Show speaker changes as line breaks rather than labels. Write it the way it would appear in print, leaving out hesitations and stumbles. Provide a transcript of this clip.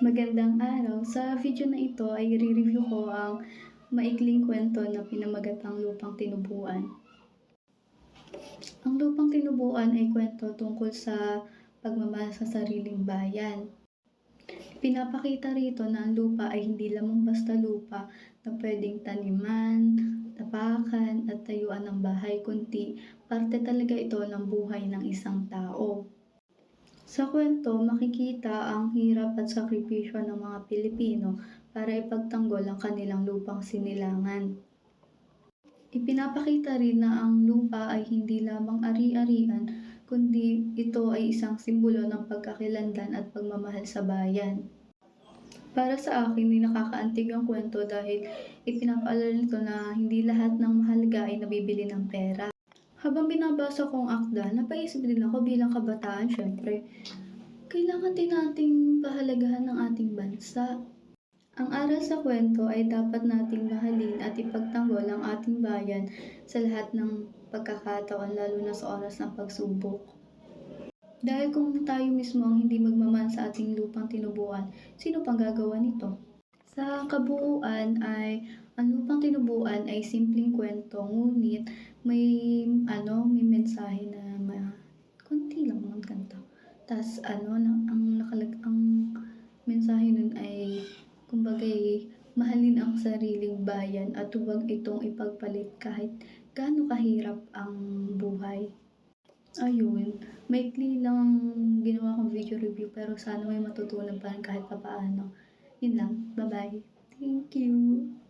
Magandang araw. Sa video na ito ay i-review ko ang maikling kwento na pinamagatang Lupang Tinubuan. Ang Lupang Tinubuan ay kwento tungkol sa pagmamahal sa sariling bayan. Pinapakita rito na ang lupa ay hindi lamang basta lupa na pwedeng taniman, tapakan at tayuan ng bahay, kundi parte talaga ito ng buhay ng isang tao. Sa kwento, makikita ang hirap at sakripisyo ng mga Pilipino para ipagtanggol ang kanilang lupang sinilangan. Ipinapakita rin na ang lupa ay hindi lamang ari-arian, kundi ito ay isang simbolo ng pagkakilanlan at pagmamahal sa bayan. Para sa akin, hindi nakakaantig ang kwento dahil ipinapaalala nito na hindi lahat ng mahalaga ay nabibili ng pera. Habang binabasa ko ang akda, napaisip din ako bilang kabataan, syempre, kailangan din nating pahalagahan ng ating bansa. Ang aral sa kwento ay dapat nating mahalin at ipagtanggol ang ating bayan sa lahat ng pagkakataon, lalo na sa oras ng pagsubok. Dahil kung tayo mismo ang hindi magmamahal sa ating lupang tinubuan, sino pang gagawa nito? Sa kabuuan ay ang Lupang Tinubuan ay simpleng kwento, ngunit may mensahe na konti lang naman kanto. Tas ang mensahe nun ay kumbaga'y mahalin ang sariling bayan at huwag itong ipagpalit kahit gaano kahirap ang buhay. Ayun, maikli lang ang ginawa kong video review pero sana may matutunan pa rin kahit papaano. Yun lang, bye-bye. Thank you.